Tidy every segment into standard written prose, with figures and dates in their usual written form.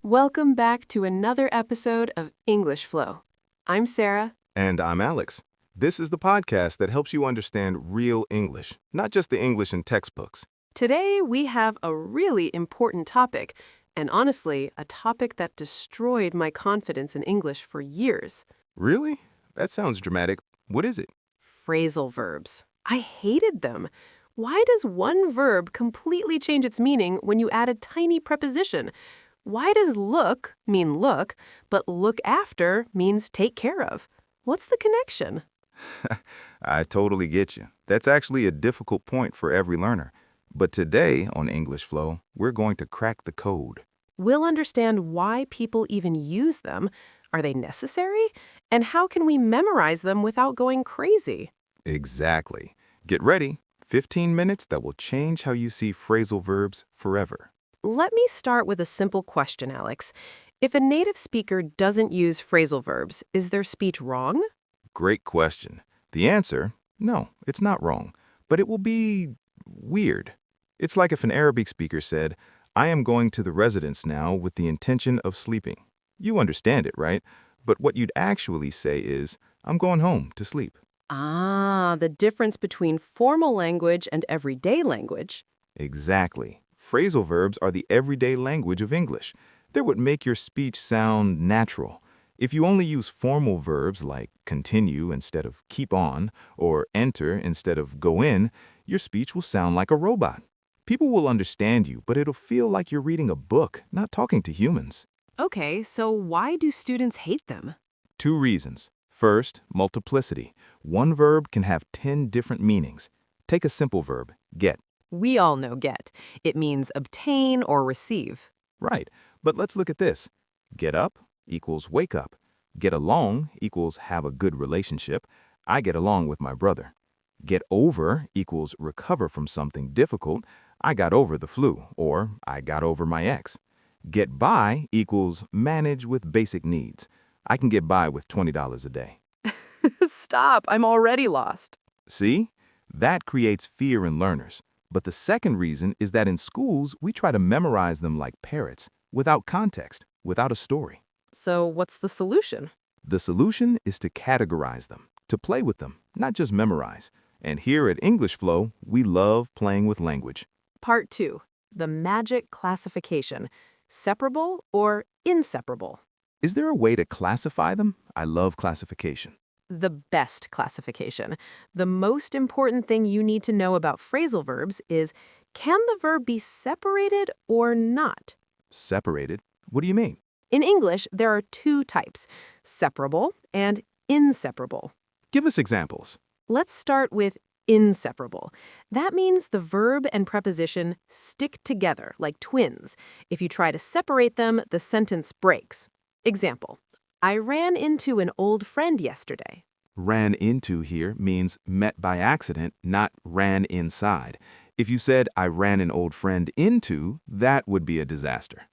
Welcome back to another episode of English Flow. I'm Sarah. And I'm Alex. This is the podcast that helps you understand real English, not just the English in textbooks. Today we have a really important topic, and honestly, a topic that destroyed my confidence in English for years. Really? That sounds dramatic. What is it? Phrasal verbs. I hated them. Why does one verb completely change its meaning when you add a tiny preposition? Why does look mean look, but look after means take care of? What's the connection? I totally get you. That's actually a difficult point for every learner. But today on English Flow, we're going to crack the code. We'll understand why people even use them. Are they necessary? And how can we memorize them without going crazy? Exactly. Get ready. 15 minutes that will change how you see phrasal verbs forever. Let me start with a simple question, Alex. If a native speaker doesn't use phrasal verbs, is their speech wrong? Great question. The answer, no, it's not wrong, but it will be weird. It's like if an Arabic speaker said, I am going to the residence now with the intention of sleeping. You understand it, right? But what you'd actually say is, I'm going home to sleep. Ah, the difference between formal language and everyday language. Exactly. Phrasal verbs are the everyday language of English. They're what make your speech sound natural. If you only use formal verbs like continue instead of keep on, or enter instead of go in, your speech will sound like a robot. People will understand you, but it'll feel like you're reading a book, not talking to humans. Okay, so why do students hate them? 2 reasons. First, multiplicity. One verb can have 10 different meanings. Take a simple verb, get. We all know get. It means obtain or receive. Right, but let's look at this. Get up equals wake up. Get along equals have a good relationship. I get along with my brother. Get over equals recover from something difficult. I got over the flu, or I got over my ex. Get by equals manage with basic needs. I can get by with $20 a day. Stop, I'm already lost. See? That creates fear in learners. But the second reason is that in schools, we try to memorize them like parrots, without context, without a story. So what's the solution? The solution is to categorize them, to play with them, not just memorize. And here at English Flow, we love playing with language. Part 2, the magic classification. Separable or inseparable? Is there a way to classify them? I love classification. The best classification. The most important thing you need to know about phrasal verbs is, can the verb be separated or not? Separated? What do you mean? In English, there are 2 types, separable and inseparable. Give us examples. Let's start with inseparable. That means the verb and preposition stick together like twins. If you try to separate them, the sentence breaks. Example, I ran into an old friend yesterday. Ran into here means met by accident, not ran inside. If you said, I ran an old friend into, that would be a disaster.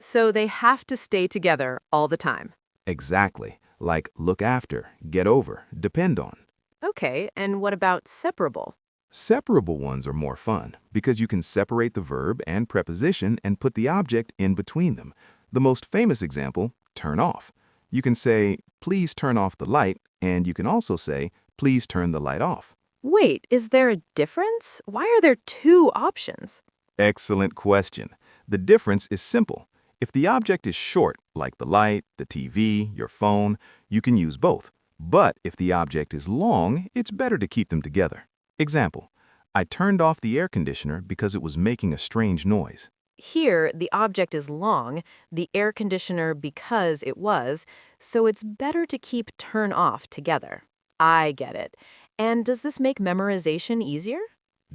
So they have to stay together all the time. Exactly. Like look after, get over, depend on. Okay, and what about separable? Separable ones are more fun because you can separate the verb and preposition and put the object in between them. The most famous example, turn off. You can say, please turn off the light, and you can also say, please turn the light off. Wait, is there a difference? Why are there 2 options? Excellent question. The difference is simple. If the object is short, like the light, the TV, your phone, you can use both. But if the object is long, it's better to keep them together. Example, I turned off the air conditioner because it was making a strange noise. Here, the object is long, the air conditioner because it was, so it's better to keep turn off together. I get it. And does this make memorization easier?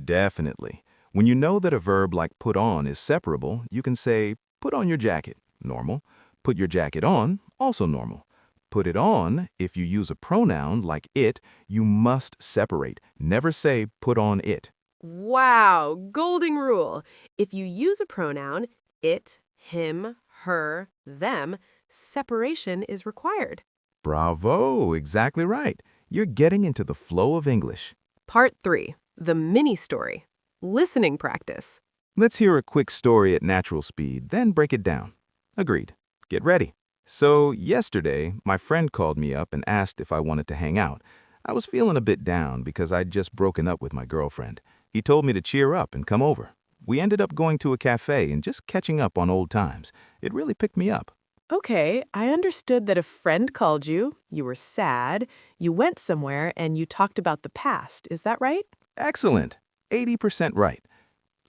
Definitely. When you know that a verb like put on is separable, you can say, put on your jacket, normal. Put your jacket on, also normal. Put it on, if you use a pronoun like it, you must separate. Never say put on it. Wow, golden rule. If you use a pronoun, it, him, her, them, separation is required. Bravo, exactly right. You're getting into the flow of English. Part 3, the mini story. Listening practice. Let's hear a quick story at natural speed, then break it down. Agreed. Get ready. So, yesterday, my friend called me up and asked if I wanted to hang out. I was feeling a bit down because I'd just broken up with my girlfriend. He told me to cheer up and come over. We ended up going to a cafe and just catching up on old times. It really picked me up. Okay, I understood that a friend called you, you were sad, you went somewhere, and you talked about the past. Is that right? Excellent. 80% right.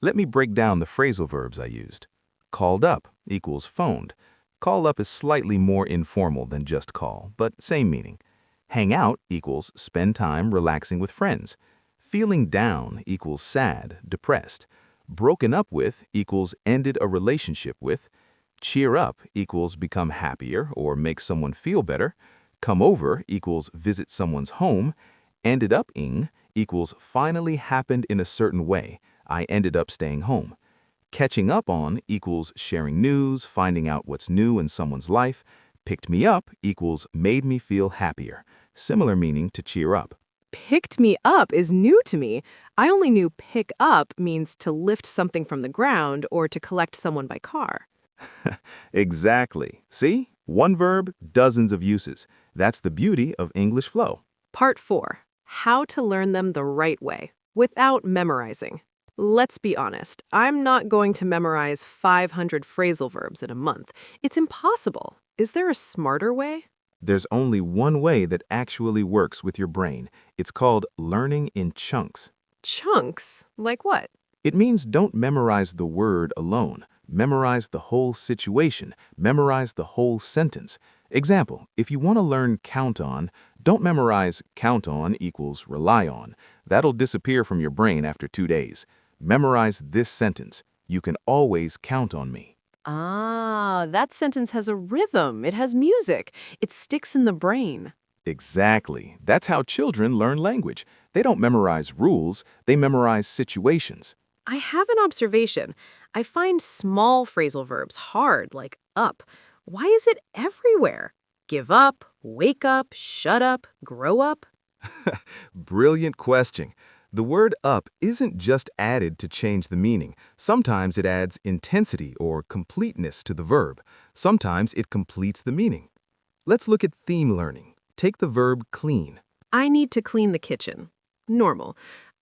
Let me break down the phrasal verbs I used. Called up equals phoned. Call up is slightly more informal than just call, but same meaning. Hang out equals spend time relaxing with friends. Feeling down equals sad, depressed. Broken up with equals ended a relationship with. Cheer up equals become happier or make someone feel better. Come over equals visit someone's home. Ended up ing equals finally happened in a certain way. I ended up staying home. Catching up on equals sharing news, finding out what's new in someone's life. Picked me up equals made me feel happier. Similar meaning to cheer up. Picked me up is new to me. I only knew pick up means to lift something from the ground or to collect someone by car. Exactly. See? One verb, dozens of uses. That's the beauty of English flow. Part 4. How to learn them the right way, without memorizing. Let's be honest, I'm not going to memorize 500 phrasal verbs in a month. It's impossible. Is there a smarter way? There's only one way that actually works with your brain. It's called learning in chunks. Chunks? Like what? It means don't memorize the word alone. Memorize the whole situation. Memorize the whole sentence. Example, if you want to learn count on, don't memorize count on equals rely on. That'll disappear from your brain after 2 days. Memorize this sentence. You can always count on me. Ah, that sentence has a rhythm. It has music. It sticks in the brain. Exactly. That's how children learn language. They don't memorize rules, they memorize situations. I have an observation. I find small phrasal verbs hard, like up. Why is it everywhere? Give up, wake up, shut up, grow up. Brilliant question. The word up isn't just added to change the meaning. Sometimes it adds intensity or completeness to the verb. Sometimes it completes the meaning. Let's look at theme learning. Take the verb clean. I need to clean the kitchen. Normal.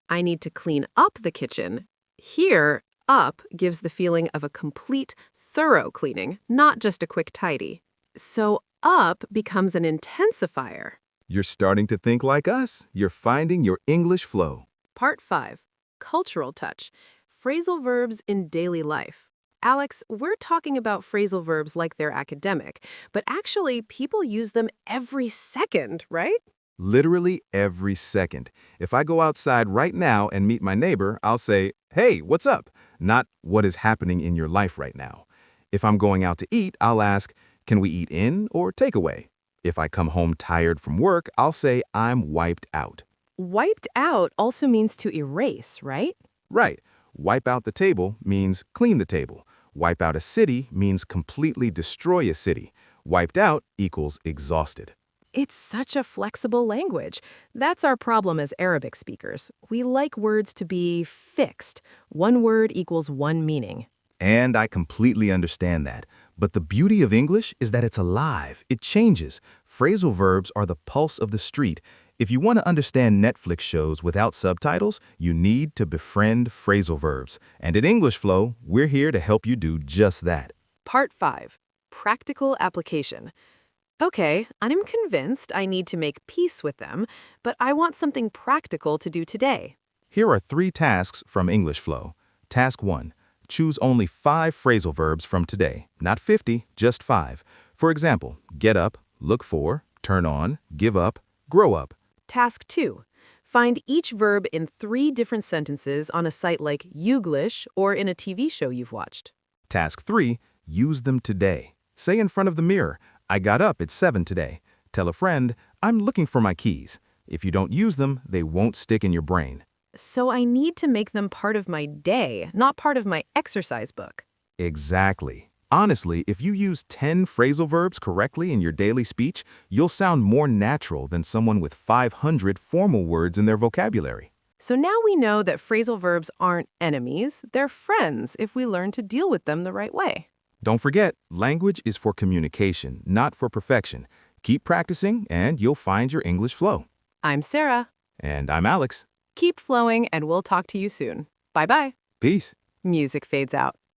I need to clean up the kitchen. Here, up gives the feeling of a complete, thorough cleaning, not just a quick tidy. So up becomes an intensifier. You're starting to think like us. You're finding your English flow. Part 5. Cultural touch. Phrasal verbs in daily life. Alex, we're talking about phrasal verbs like they're academic, but actually people use them every second, right? Literally every second. If I go outside right now and meet my neighbor, I'll say, "Hey, what's up?" Not "What is happening in your life right now?" If I'm going out to eat, I'll ask, "Can we eat in or takeaway?" If I come home tired from work, I'll say, "I'm wiped out." Wiped out also means to erase, right? Right. Wipe out the table means clean the table. Wipe out a city means completely destroy a city. Wiped out equals exhausted. It's such a flexible language. That's our problem as Arabic speakers. We like words to be fixed. One word equals one meaning. And I completely understand that. But the beauty of English is that it's alive. It changes. Phrasal verbs are the pulse of the street. If you want to understand Netflix shows without subtitles, you need to befriend phrasal verbs. And at English Flow, we're here to help you do just that. Part 5. Practical application. Okay, I'm convinced I need to make peace with them, but I want something practical to do today. Here are 3 tasks from English Flow. Task 1. Choose only 5 phrasal verbs from today. Not 50, just 5. For example, get up, look for, turn on, give up, grow up. Task 2. Find each verb in 3 different sentences on a site like Youglish or in a TV show you've watched. Task 3. Use them today. Say in front of the mirror, "I got up at 7 today." Tell a friend, "I'm looking for my keys." If you don't use them, they won't stick in your brain. So I need to make them part of my day, not part of my exercise book. Exactly. Honestly, if you use 10 phrasal verbs correctly in your daily speech, you'll sound more natural than someone with 500 formal words in their vocabulary. So now we know that phrasal verbs aren't enemies, they're friends if we learn to deal with them the right way. Don't forget, language is for communication, not for perfection. Keep practicing and you'll find your English flow. I'm Sarah. And I'm Alex. Keep flowing, and we'll talk to you soon. Bye-bye. Peace. Music fades out.